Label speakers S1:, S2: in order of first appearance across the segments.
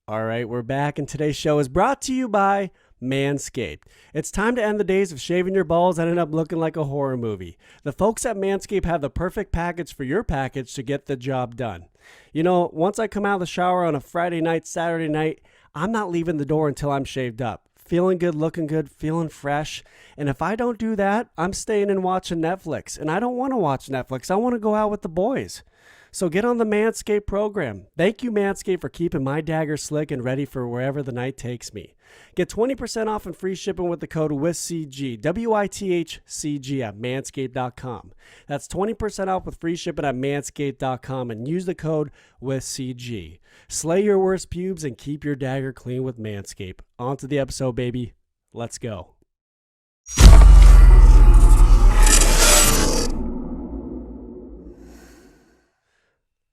S1: All right, we're back, and today's show is brought to you by Manscaped. It's time to end the days of shaving your balls and end up looking like a horror movie. The folks at Manscaped have the perfect package for your package to get the job done. You know, once I come out of the shower on a Friday night, Saturday night, I'm not leaving the door until I'm shaved up. Feeling good, looking good, feeling fresh. And if I don't do that, I'm staying and watching Netflix. And I don't want to watch Netflix. I want to go out with the boys. So get on the Manscaped program. Thank you, Manscaped, for keeping my dagger slick and ready for wherever the night takes me. Get 20% off and free shipping with the code WITHCG, WITHCG at manscaped.com. That's 20% off with free shipping at manscaped.com and use the code WITHCG. Slay your worst pubes and keep your dagger clean with Manscaped. On to the episode, baby. Let's go.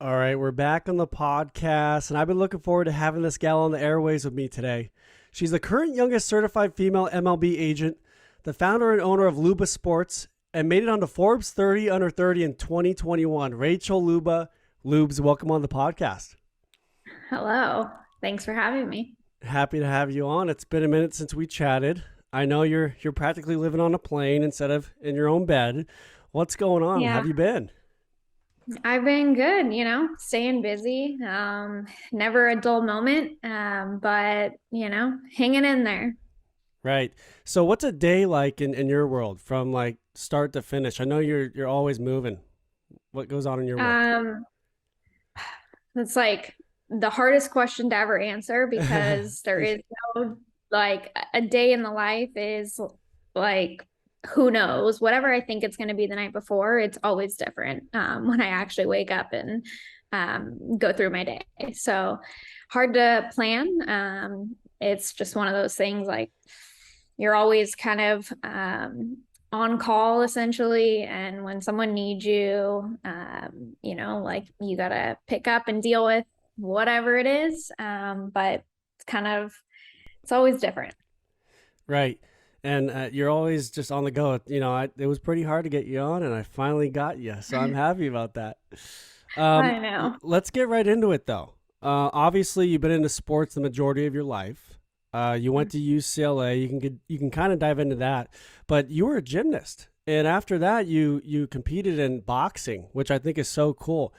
S1: All right, we're back on the podcast, and I've been looking forward to having this gal on the airways with me today. She's the current youngest certified female MLB agent, the founder and owner of Luba Sports, and made it onto Forbes 30 Under 30 in 2021. Rachel Luba, Lubs, welcome on the podcast.
S2: Hello. Thanks for having me.
S1: Happy to have you on. It's been a minute since we chatted. I know you're practically living on a plane instead of in your own bed. What's going on?
S2: Yeah,
S1: How have you been?
S2: I've been good, staying busy. Never a dull moment, but, hanging in there.
S1: Right. So what's a day like in your world from like start to finish? I know you're always moving. What goes on in your world?
S2: It's like the hardest question to ever answer because there is no, like, a day in the life is like, who knows? Whatever I think it's going to be the night before, it's always different when I actually wake up and go through my day. So hard to plan. It's just one of those things like you're always kind of on call essentially. And when someone needs you, like you got to pick up and deal with whatever it is. But it's always different.
S1: Right. And you're always just on the go. It was pretty hard to get you on, and I finally got you. So I'm happy about that.
S2: I know.
S1: Let's get right into it, though. Obviously, you've been into sports the majority of your life. You went to UCLA. You can kind of dive into that, but you were a gymnast, and after that, you competed in boxing, which I think is so cool.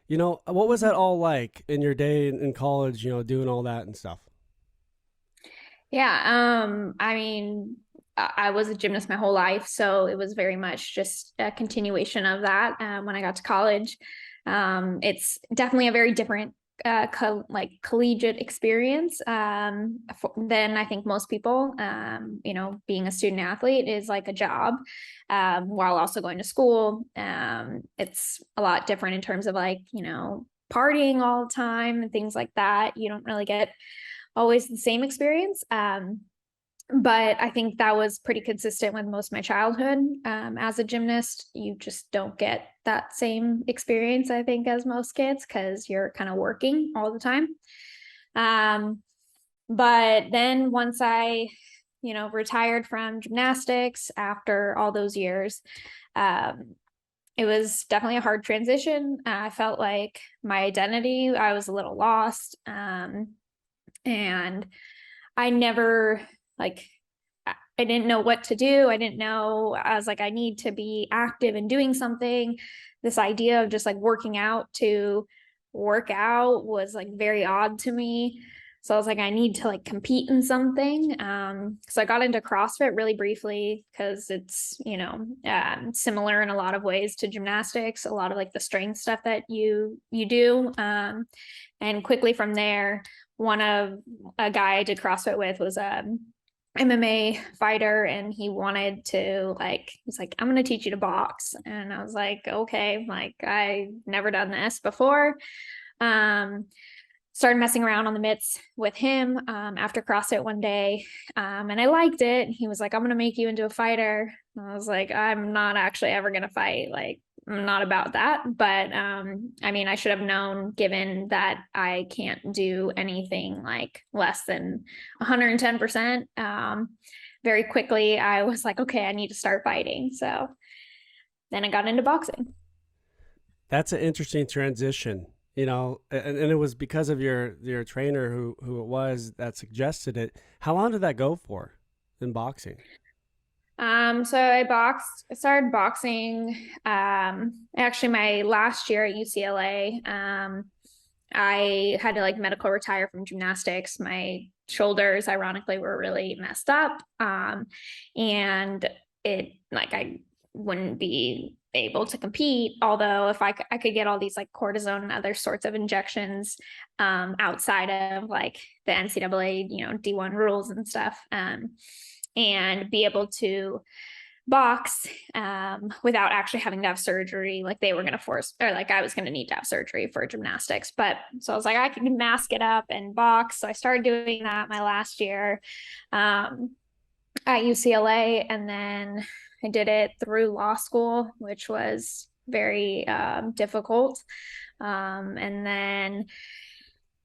S1: What was that all like in your day in college? Doing all that and stuff.
S2: Yeah. I mean, I was a gymnast my whole life, so it was very much just a continuation of that when I got to college. It's definitely a very different collegiate experience than I think most people. Being a student athlete is like a job while also going to school. It's a lot different in terms of partying all the time and things like that. You don't really get always the same experience. But I think that was pretty consistent with most of my childhood. As a gymnast, you just don't get that same experience, I think, as most kids because you're kind of working all the time. But then once I, retired from gymnastics after all those years, it was definitely a hard transition. I felt like my identity, I was a little lost. And I never I didn't know what to do. I didn't know. I was like, I need to be active and doing something. This idea of just like working out to work out was like very odd to me. So I was like, I need to like compete in something. So I got into CrossFit really briefly because it's, similar in a lot of ways to gymnastics, a lot of like the strength stuff that you do. And quickly from there, a guy I did CrossFit with was MMA fighter, and he wanted to he's like, I'm going to teach you to box. And I was like, okay, like I never done this before. Started messing around on the mitts with him after CrossFit one day. And I liked it. He was like, I'm going to make you into a fighter. And I was like, I'm not actually ever going to fight. Like, I'm not about that. But I should have known, given that I can't do anything like less than 110%. Very quickly, I was like, okay, I need to start fighting. So then I got into boxing.
S1: That's an interesting transition. and it was because of your trainer who it was that suggested it. How long did that go for in boxing?
S2: So I started boxing, actually my last year at UCLA. I had to like medical retire from gymnastics. My shoulders, ironically, were really messed up. And it like I wouldn't be able to compete. Although if I could get all these like cortisone and other sorts of injections outside of like the NCAA, D1 rules and stuff, and be able to box without actually having to have surgery. Like they were going to force, or like I was going to need to have surgery for gymnastics. But so I was like, I can mask it up and box. So I started doing that my last year at UCLA. And then I did it through law school, which was very difficult. And then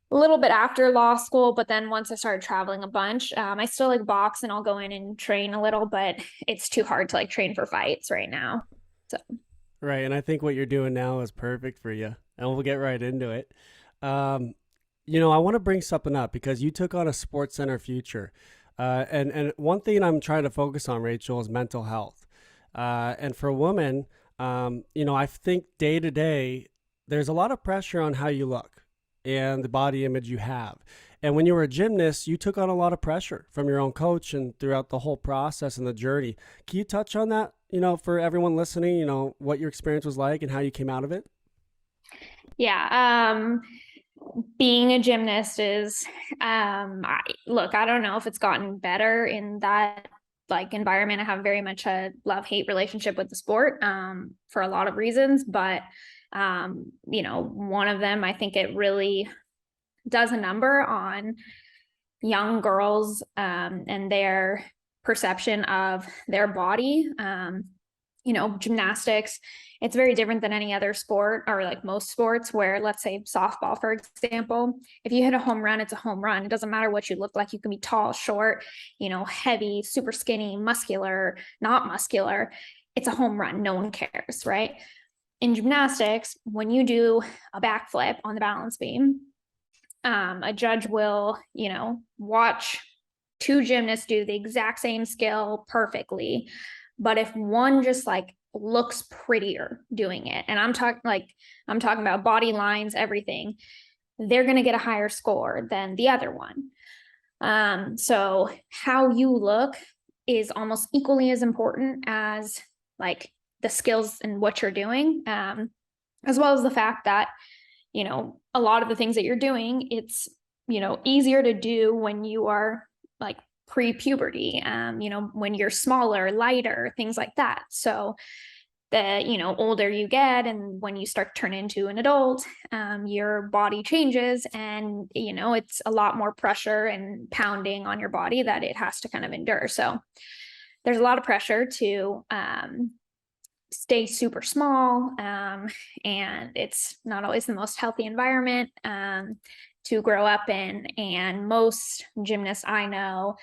S2: a little bit after law school, but then once I started traveling a bunch, I still like box and I'll go in and train a little, but it's too hard to like train for fights right now. So
S1: Right, and I think what you're doing now is perfect for you, and we'll get right into it. Um, I want to bring something up because you took on a Sports Center future, and one thing I'm trying to focus on, Rachel, is mental health. And for a woman, I think day to day, there's a lot of pressure on how you look and the body image you have. And when you were a gymnast, you took on a lot of pressure from your own coach and throughout the whole process and the journey. Can you touch on that, for everyone listening, what your experience was like and how you came out of it?
S2: yeah, being a gymnast is, look, I don't know if it's gotten better in that like environment. I have very much a love-hate relationship with the sport for a lot of reasons, but one of them, I think it really does a number on young girls and their perception of their body. Gymnastics, it's very different than any other sport or like most sports where, let's say softball, for example, if you hit a home run, it's a home run. It doesn't matter what you look like. You can be tall, short, heavy, super skinny, muscular, not muscular. It's a home run. No one cares, right? In gymnastics, when you do a backflip on the balance beam, a judge will, watch two gymnasts do the exact same skill perfectly. But if one just like looks prettier doing it, and I'm talking about body lines, everything, they're going to get a higher score than the other one. So how you look is almost equally as important as like the skills and what you're doing, as well as the fact that a lot of the things that you're doing, it's easier to do when you are like pre-puberty, when you're smaller, lighter, things like that. So the older you get and when you start to turn into an adult, your body changes, and it's a lot more pressure and pounding on your body that it has to kind of endure. So there's a lot of pressure to stay super small, and it's not always the most healthy environment to grow up in. And most gymnasts I know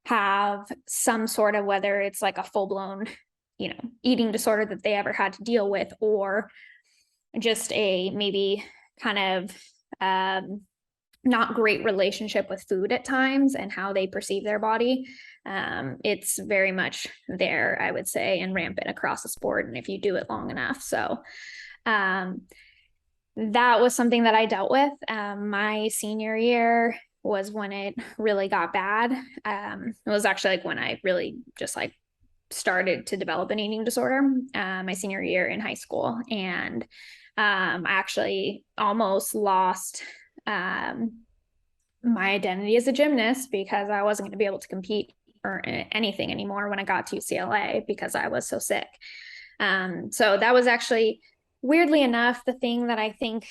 S2: have some sort of, whether it's like a full-blown eating disorder that they ever had to deal with, or just a maybe kind of not great relationship with food at times and how they perceive their body. It's very much there, I would say, and rampant across the sport, and if you do it long enough. So that was something that I dealt with. My senior year was when it really got bad. It was actually like when I really just like started to develop an eating disorder, my senior year in high school. And I actually almost lost my identity as a gymnast because I wasn't going to be able to compete or anything anymore when I got to UCLA because I was so sick. So that was actually, weirdly enough, the thing that I think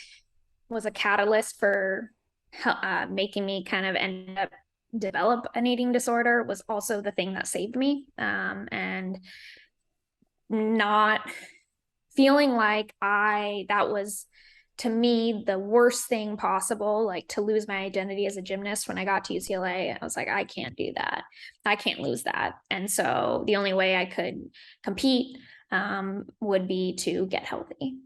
S2: was a catalyst for making me kind of end up develop an eating disorder, was also the thing that saved me, and not feeling like that was, to me, the worst thing possible, like to lose my identity as a gymnast. When I got to UCLA, I was like, I can't do that. I can't lose that. And so the only way I could compete would be to get healthy.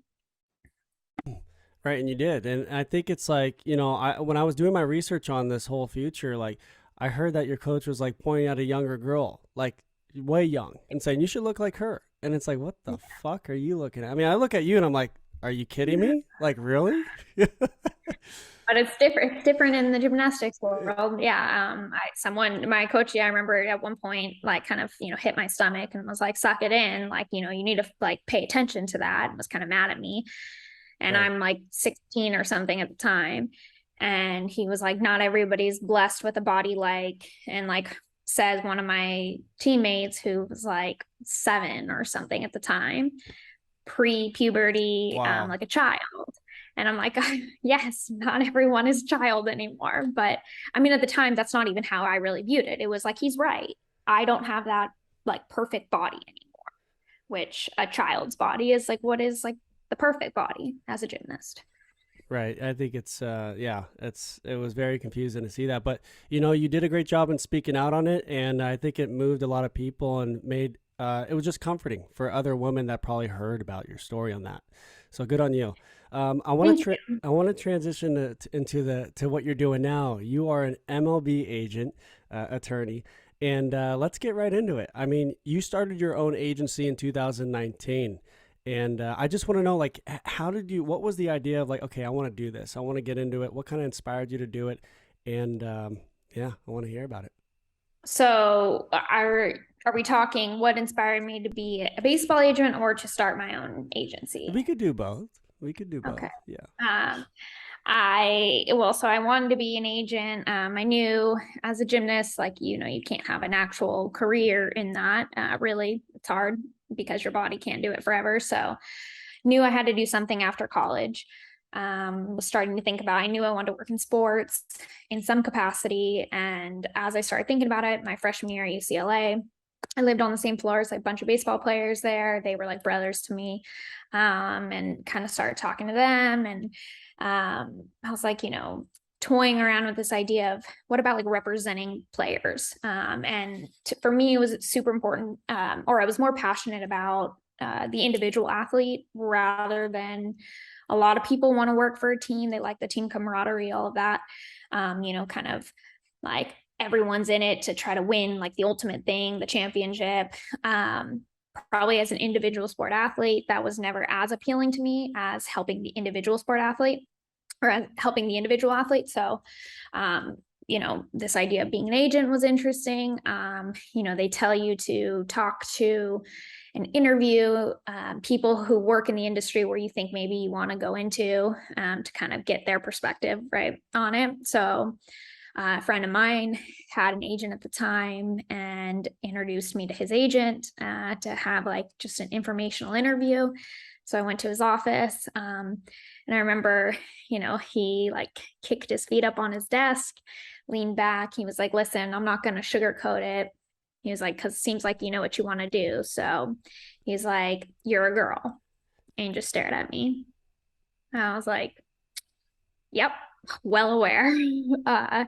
S1: Right, and you did. And I think it's like, when I was doing my research on this whole future, like I heard that your coach was like pointing at a younger girl, like way young, and saying you should look like her. And it's like, what the fuck are you looking at? I mean, I look at you and I'm like, are you kidding me? Like, really?
S2: But it's different. It's different in the gymnastics world. Yeah. My coach, yeah, I remember at one point, like kind of, hit my stomach and was like, suck it in. Like, you need to like pay attention to that. And was kind of mad at me. And
S1: Right.
S2: I'm like 16 or something at the time. And he was like, not everybody's blessed with a body like, and like says one of my teammates who was like 7 or something at the time, pre-puberty,
S1: Wow.
S2: like a child. And I'm like, yes, not everyone is a child anymore. But I mean, at the time, that's not even how I really viewed it. It was like, he's right. I don't have that like perfect body anymore, which a child's body is like, what is like the perfect body as a gymnast.
S1: Right. I think it was very confusing to see that. But you did a great job in speaking out on it, and I think it moved a lot of people and made it was just comforting for other women that probably heard about your story on that. So good on you.
S2: Thank you.
S1: I want to transition into to what you're doing now. You are an MLB agent, attorney, and let's get right into it. I mean, you started your own agency in 2019. And I just want to know, like, what was the idea of like, okay, I want to do this. I want to get into it. What kind of inspired you to do it? And yeah, I want to hear about it.
S2: So are we talking what inspired me to be a baseball agent or to start my own agency?
S1: We could do both. We could do
S2: Okay.
S1: both. Yeah.
S2: Um, so I wanted to be an agent. I knew as a gymnast, like, you can't have an actual career in that. Really, it's hard because your body can't do it forever. So knew I had to do something after college. Was starting to think about, I knew I wanted to work in sports in some capacity. And as I started thinking about it, my freshman year at UCLA, I lived on the same floor as like a bunch of baseball players there. They were like brothers to me, and kind of started talking to them. And I was like, toying around with this idea of what about like representing players. For me, it was super important, or I was more passionate about the individual athlete rather than a lot of people want to work for a team. They like the team camaraderie, all of that, kind of like everyone's in it to try to win like the ultimate thing, the championship. Probably as an individual sport athlete, that was never as appealing to me as helping the individual sport athlete or helping the individual athlete. So, this idea of being an agent was interesting. They tell you to talk to and interview people who work in the industry where you think maybe you want to go into, to kind of get their perspective right on it. So a friend of mine had an agent at the time and introduced me to his agent to have like just an informational interview. So I went to his office, and I remember, he like kicked his feet up on his desk, leaned back. He was like, listen, I'm not going to sugarcoat it. He was like, because it seems like you know what you want to do. So he's like, you're a girl. And he just stared at me. And I was like, yep, well aware. Uh,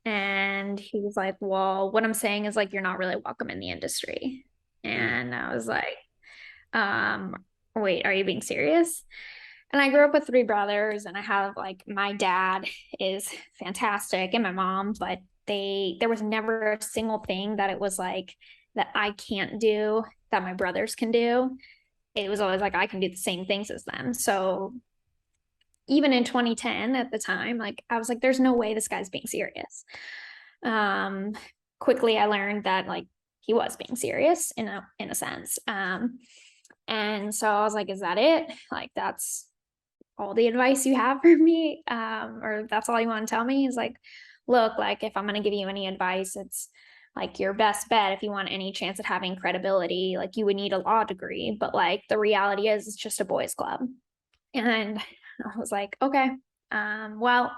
S2: and he was like, well, what I'm saying is like, you're not really welcome in the industry.
S1: Mm.
S2: And I was like, um, wait, are you being serious? And I grew up with 3 brothers, and I have like my dad is fantastic and my mom, but there was never a single thing that it was like that I can't do that my brothers can do. It was always like I can do the same things as them. So even in 2010 at the time, like I was like, there's no way this guy's being serious. Um, Quickly I learned that like he was being serious in a sense. And so I was like, is that it? Like that's all the advice you have for me? Or that's all you want to tell me? Is like, look, like if I'm gonna give you any advice, it's like your best bet if you want any chance at having credibility, like you would need a law degree. But like the reality is it's just a boys club. And I was like, okay, well,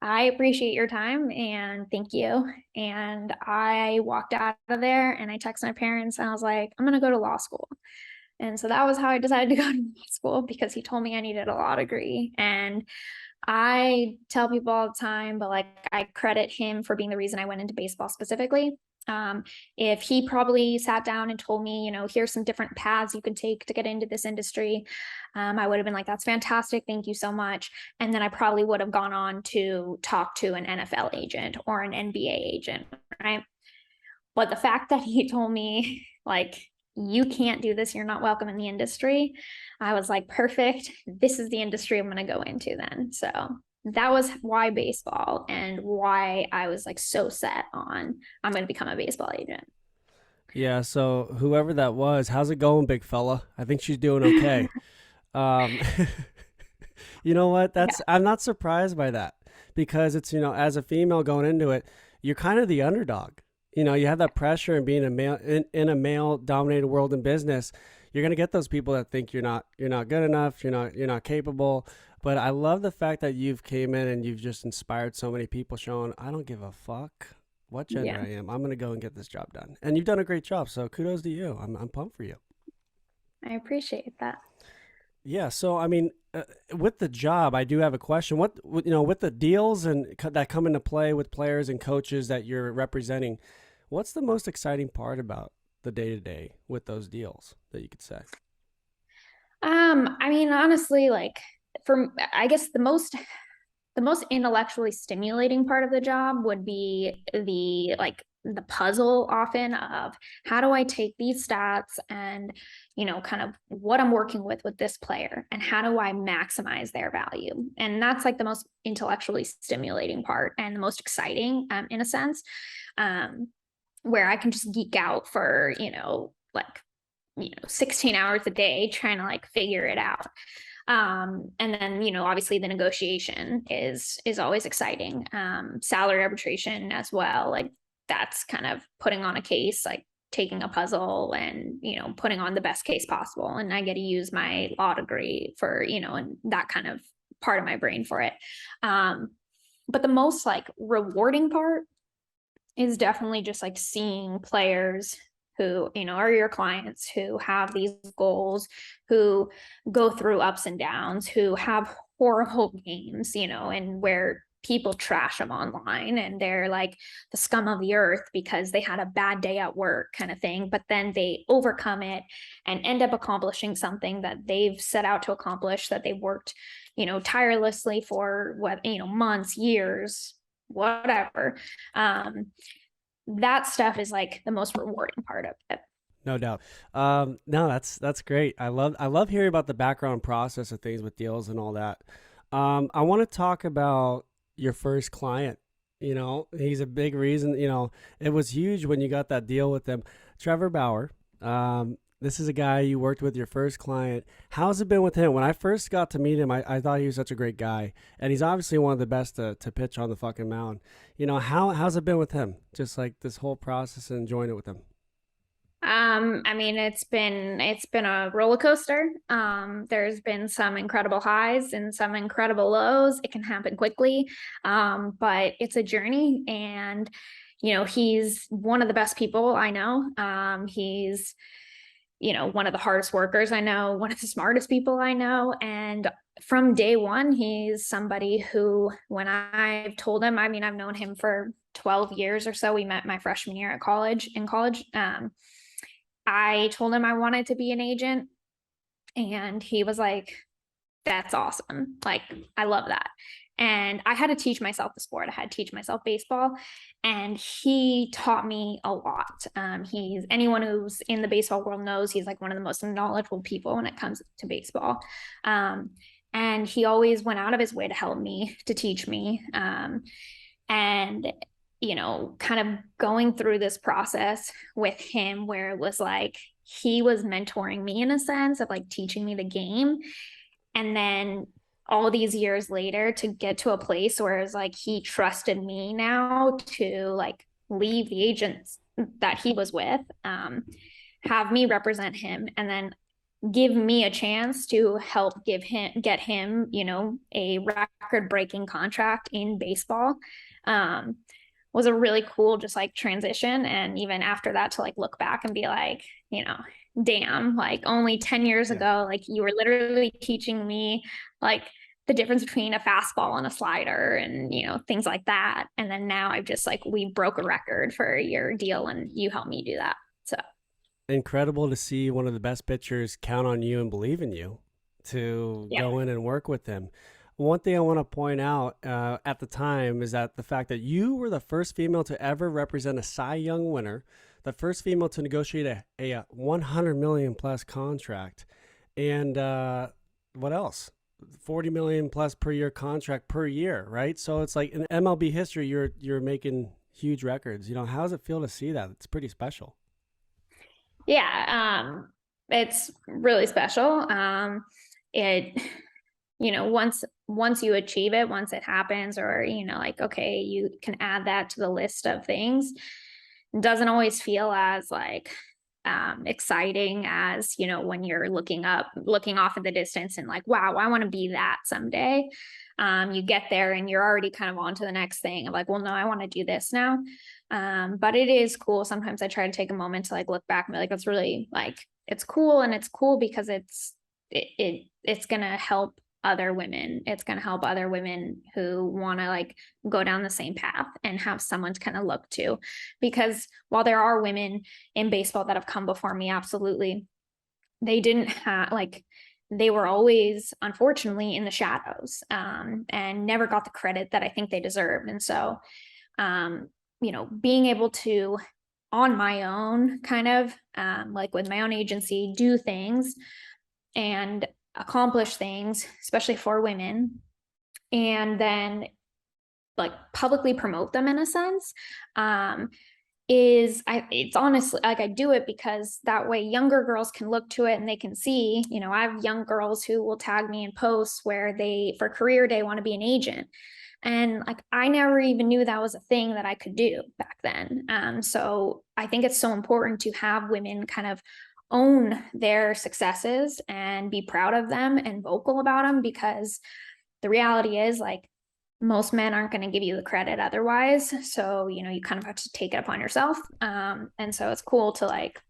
S2: I appreciate your time and thank you. And I walked out of there and I texted my parents and I was like, I'm going to go to law school. And so that was how I decided to go to law school, because he told me I needed a law degree. And I tell people all the time, but like I credit him for being the reason I went into baseball specifically. If he probably sat down and told me, here's some different paths you can take to get into this industry, I would have been like, that's fantastic. Thank you so much. And then I probably would have gone on to talk to an NFL agent or an NBA agent, right? But the fact that he told me, like, you can't do this, you're not welcome in the industry, I was like, perfect. This is the industry I'm going to go into then. So that was why baseball, and why I was like so set on I'm going to become a baseball agent.
S1: Yeah, so whoever that was, how's it going, big fella? I think she's doing okay. Um, you know what?
S2: Yeah.
S1: I'm not surprised by that, because it's, as a female going into it, you're kind of the underdog. You have that pressure and being a male in a male dominated world in business. You're gonna get those people that think you're not good enough, you're not capable. But I love the fact that you've came in and you've just inspired so many people, showing I don't give a fuck what gender
S2: Yeah.
S1: I am. I'm gonna go and get this job done, and you've done a great job. So kudos to you. I'm pumped for you.
S2: I appreciate that.
S1: Yeah. So, I mean, with the job, I do have a question. With the deals that come into play with players and coaches that you're representing, what's the most exciting part about the day to day with those deals that you could say?
S2: I mean, honestly, like, for I guess the most intellectually stimulating part of the job would be the puzzle often of how do I take these stats and kind of what I'm working with this player, and how do I maximize their value. And that's like the most intellectually stimulating part, and the most exciting, in a sense, um, where I can just geek out for 16 hours a day trying to like figure it out. And then obviously the negotiation is always exciting. Salary arbitration as well, like that's kind of putting on a case, like taking a puzzle and putting on the best case possible, and I get to use my law degree for and that kind of part of my brain for it. But the most like rewarding part is definitely just like seeing players who are your clients, who have these goals, who go through ups and downs, who have horrible games, and where people trash them online and they're like the scum of the earth because they had a bad day at work kind of thing, but then they overcome it and end up accomplishing something that they've set out to accomplish, that they worked tirelessly for months, years, whatever. That stuff is like the most rewarding part of it.
S1: No doubt. No, that's great. I love hearing about the background process of things with deals and all that. I want to talk about your first client. He's a big reason. It was huge when you got that deal with them, Trevor Bauer. This is a guy you worked with, your first client. How's it been with him? When I first got to meet him, I thought he was such a great guy, and he's obviously one of the best to pitch on the fucking mound. How's it been with him? Just like this whole process and enjoying it with him.
S2: I mean, it's been a roller coaster. There's been some incredible highs and some incredible lows. It can happen quickly. But it's a journey, and he's one of the best people I know. He's one of the hardest workers I know, one of the smartest people I know. And from day one, he's somebody who, when I've told him, I mean, I've known him for 12 years or so. We met my freshman year in college. I told him I wanted to be an agent, and he was like, that's awesome. Like, I love that. And I had to teach myself the sport. I had to teach myself baseball, and he taught me a lot. He's anyone who's in the baseball world knows he's like one of the most knowledgeable people when it comes to baseball. And he always went out of his way to help me, to teach me. And kind of going through this process with him where it was like he was mentoring me in a sense of like teaching me the game. And then all these years later to get to a place where it's like he trusted me now to like leave the agents that he was with, have me represent him, and then give me a chance to help get him a record breaking contract in baseball. Was a really cool just like transition. And even after that, to like look back and be like, damn, like only 10 years
S1: Yeah.
S2: ago, like you were literally teaching me like the difference between a fastball and a slider and, things like that. And then now I've just like, we broke a record for your deal and you helped me do that. So
S1: Incredible to see one of the best pitchers count on you and believe in you to
S2: yeah.
S1: go in and work with them. One thing I want to point out at the time is that the fact that you were the first female to ever represent a Cy Young winner, the first female to negotiate a 100 million plus contract, and what else? 40 million plus per year contract per year, right? So it's like in MLB history, you're making huge records. How does it feel to see that? It's pretty special.
S2: Yeah. It's really special. It, once you achieve it, once it happens, or, like, okay, you can add that to the list of things. It doesn't always feel as like, exciting as, when you're looking off in the distance and like, wow, I want to be that someday. You get there and you're already kind of on to the next thing of like, well, no, I want to do this now. But it is cool. Sometimes I try to take a moment to like look back and be like, it's really like, it's cool. And it's cool because it's going to help other women. It's going to help other women who want to like go down the same path and have someone to kind of look to. Because while there are women in baseball that have come before me, absolutely, they didn't have like, they were always unfortunately in the shadows, and never got the credit that I think they deserved. And so, being able to, on my own, kind of like with my own agency, do things and accomplish things, especially for women, and then like publicly promote them in a sense, it's honestly like I do it because that way younger girls can look to it and they can see, I have young girls who will tag me in posts where they, for career day, want to be an agent. And like, I never even knew that was a thing that I could do back then. So I think it's so important to have women kind of own their successes and be proud of them and vocal about them, because the reality is like most men aren't going to give you the credit otherwise. So, you kind of have to take it upon yourself. And so it's cool to like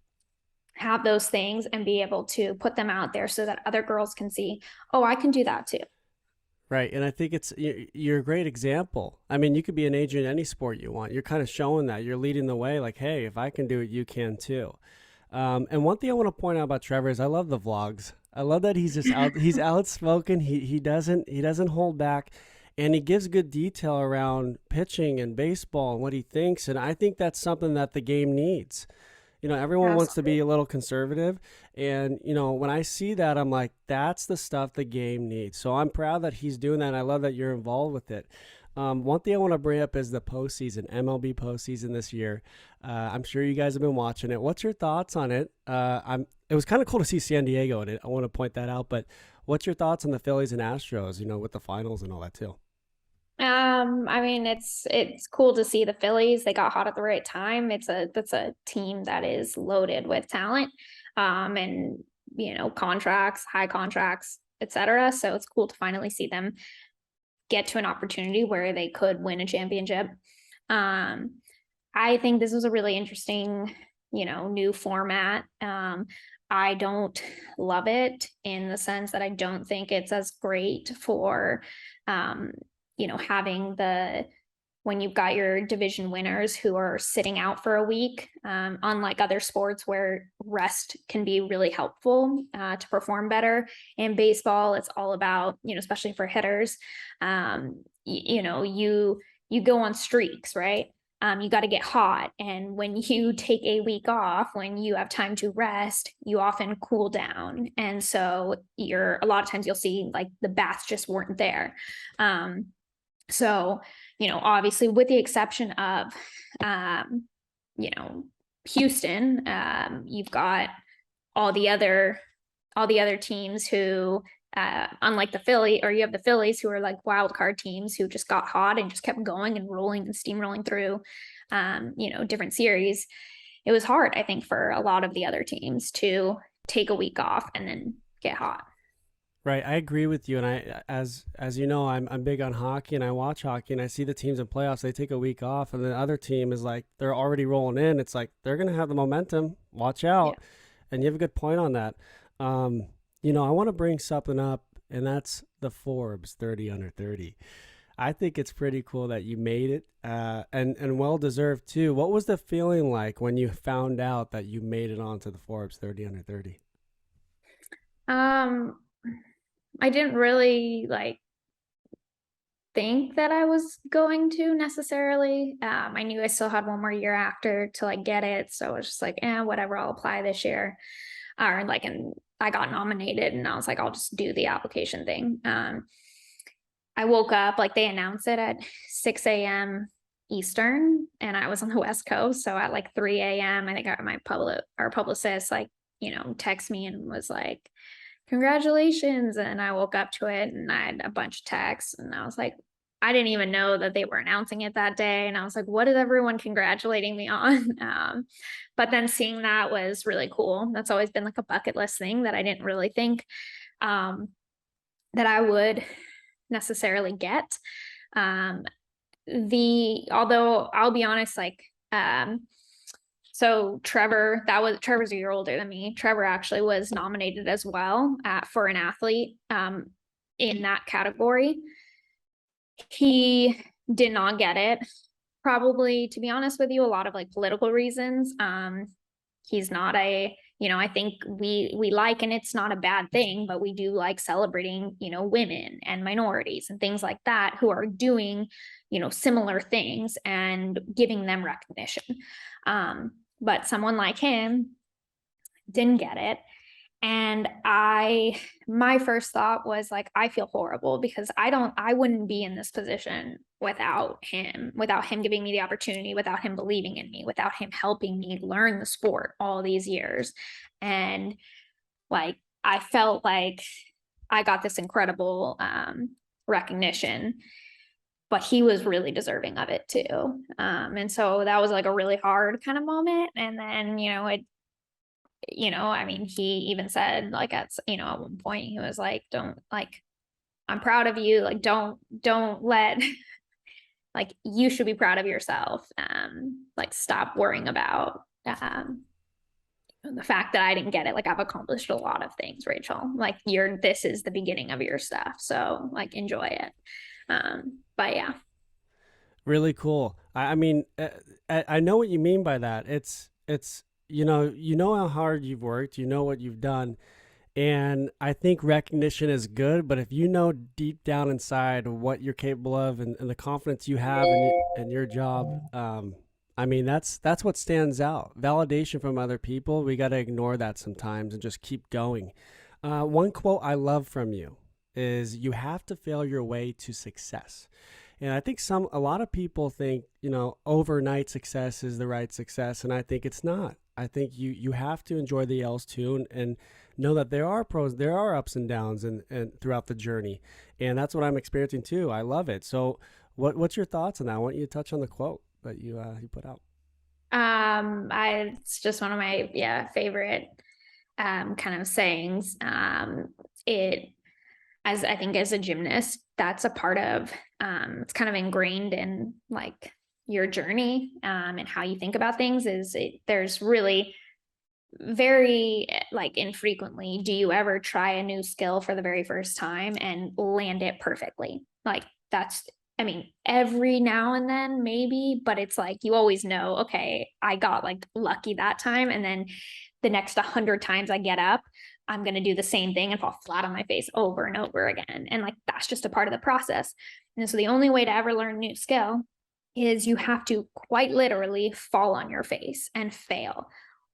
S2: have those things and be able to put them out there so that other girls can see, oh, I can do that too.
S1: Right. And I think you're a great example. I mean, you could be an agent in any sport you want. You're kind of showing that. You're leading the way like, hey, if I can do it, you can too. And one thing I want to point out about Trevor is I love the vlogs. I love that he's just he's outspoken. He doesn't hold back, and he gives good detail around pitching and baseball and what he thinks. And I think that's something that the game needs. Everyone wants to be a little conservative. And, when I see that, I'm like, that's the stuff the game needs. So I'm proud that he's doing that. And I love that you're involved with it. One thing I want to bring up is the postseason, MLB postseason this year. I'm sure you guys have been watching it. What's your thoughts on it? It was kind of cool to see San Diego in it. I want to point that out. But what's your thoughts on the Phillies and Astros, with the finals and all that too?
S2: I mean, it's cool to see the Phillies. They got hot at the right time. That's a team that is loaded with talent, and contracts, high contracts, etc. So it's cool to finally see them get to an opportunity where they could win a championship. I think this was a really interesting, new format. I don't love it in the sense that I don't think it's as great for having when you've got your division winners who are sitting out for a week, unlike other sports where rest can be really helpful to perform better. In baseball, it's all about, especially for hitters, you go on streaks, right? You got to get hot. And when you take a week off, when you have time to rest, you often cool down. And so a lot of times you'll see like the bats just weren't there. So, obviously with the exception of, Houston, you've got all the other teams who, unlike the you have the Phillies who are like wild card teams who just got hot and just kept going and rolling and steamrolling through, different series. It was hard, I think, for a lot of the other teams to take a week off and then get hot.
S1: Right, I agree with you, and as you know, I'm big on hockey, and I watch hockey, and I see the teams in playoffs. They take a week off, and the other team is like they're already rolling in. It's like they're gonna have the momentum. Watch out, and you have a good point on that. I want to bring something up and that's the Forbes 30 under 30. I think it's pretty cool that you made it, and well deserved too. What was the feeling like when you found out that you made it onto the Forbes 30 under 30?
S2: Um, I didn't really like think that I was going to necessarily. I knew I still had one more year after to like get it, so I was just like, whatever, I'll apply this year. Or like, and I got nominated, and I was like, I'll just do the application thing. I woke up, like they announced it at 6 a.m. Eastern, and I was on the West Coast. So at like 3 a.m., I think my publicist, like, text me and was like, congratulations. And I woke up to it, and I had a bunch of texts, and I was like, I didn't even know that they were announcing it that day. And I was like, what is everyone congratulating me on? But then seeing that was really cool. That's always been like a bucket list thing that I didn't really think that I would necessarily get. Although I'll be honest, like, so Trevor's a year older than me. Trevor actually was nominated as well for an athlete in that category. He did not get it. Probably, to be honest with you, a lot of like political reasons. He's not I think we like, and it's not a bad thing, but we do like celebrating, women and minorities and things like that who are doing, similar things and giving them recognition. But someone like him didn't get it. And my first thought was like, I feel horrible because I wouldn't be in this position without him giving me the opportunity, without him believing in me, without him helping me learn the sport all these years. And like, I felt like I got this incredible recognition, but he was really deserving of it too. And so that was like a really hard kind of moment. And then, he even said like at one point he was like, don't, like, I'm proud of you. Like, don't let, like, you should be proud of yourself. Like, stop worrying about the fact that I didn't get it. Like, I've accomplished a lot of things, Rachel. Like, this is the beginning of your stuff. So like, enjoy it. But yeah.
S1: Really cool. I mean, I know what you mean by that. It's you know how hard you've worked, you know what you've done, and I think recognition is good. But if you know deep down inside what you're capable of, and the confidence you have in your job, I mean, that's what stands out. Validation from other people, we got to ignore that sometimes and just keep going. One quote I love from you is, "You have to fail your way to success." And I think a lot of people think, overnight success is the right success. And I think it's not. I think you have to enjoy the L's too, and know that there are there are ups and downs and throughout the journey. And that's what I'm experiencing too. I love it. So what's your thoughts on that? I want you to touch on the quote that you put out.
S2: It's just one of my favorite kind of sayings. I think as a gymnast, that's a part of it's kind of ingrained in like your journey and how you think about things. There's really very like infrequently do you ever try a new skill for the very first time and land it perfectly. Like, every now and then maybe, but it's like you always know, okay, I got like lucky that time, and then the next 100 times I get up, I'm going to do the same thing and fall flat on my face over and over again. And like, that's just a part of the process. And so the only way to ever learn a new skill is you have to quite literally fall on your face and fail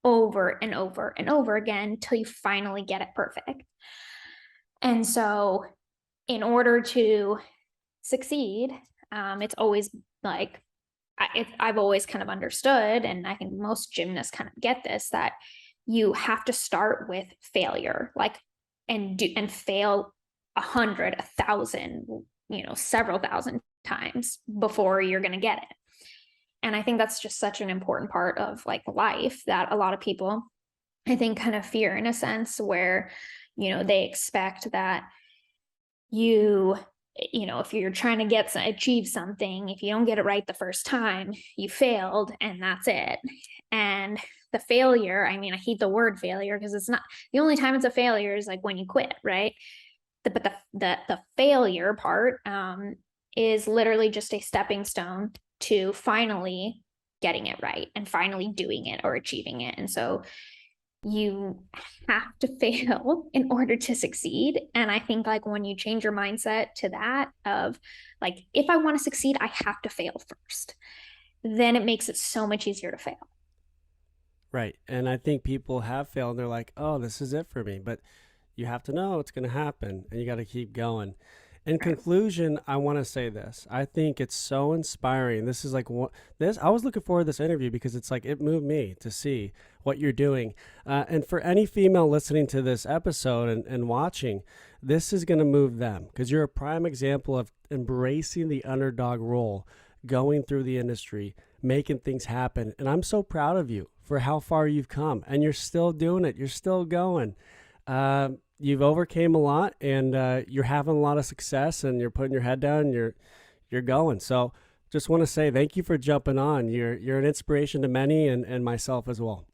S2: over and over and over again until you finally get it perfect. And so in order to succeed, it's always like, I've always kind of understood, and I think most gymnasts kind of get this, that you have to start with failure, like, and fail 100, 1,000, several thousand times before you're going to get it. And I think that's just such an important part of like life that a lot of people, I think, kind of fear in a sense, where, they expect that if you're trying to achieve something, if you don't get it right the first time, you failed and that's it. And the failure, I hate the word failure because it's not the only time it's a failure is like when you quit, right? the failure part is literally just a stepping stone to finally getting it right and finally doing it or achieving it. And so you have to fail in order to succeed. And I think like when you change your mindset to that of like, if I want to succeed, I have to fail first, then it makes it so much easier to fail.
S1: Right. And I think people have failed and they're like, oh, this is it for me. But you have to know it's going to happen and you got to keep going. In
S2: Right.
S1: conclusion, I want to say this. I think it's so inspiring. This is like what this. I was looking forward to this interview because it's like it moved me to see what you're doing. And for any female listening to this episode and watching, this is going to move them because you're a prime example of embracing the underdog role, going through the industry, making things happen. And I'm so proud of you for how far you've come, and you're still doing it. You're still going. You've overcame a lot, and you're having a lot of success, and you're putting your head down. And you're going. So, just want to say thank you for jumping on. You're an inspiration to many, and myself as well.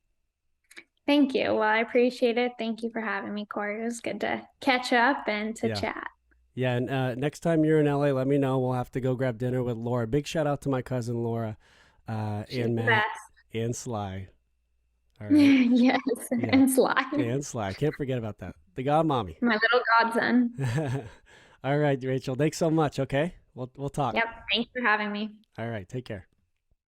S2: Thank you. Well, I appreciate it. Thank you for having me, Corey. It was good to catch up and to
S1: Yeah,
S2: chat.
S1: yeah. And next time you're in LA, let me know. We'll have to go grab dinner with Laura. Big shout out to my cousin Laura,
S2: She's
S1: and
S2: the
S1: Matt,
S2: best.
S1: and Sly. All right.
S2: Yes,
S1: Yeah,
S2: and Sly,
S1: and Sly. Can't forget about that. The God Mommy.
S2: my little godson.
S1: All right, Rachel. Thanks so much. Okay, we'll talk.
S2: Yep. Thanks for having me.
S1: All right, take care.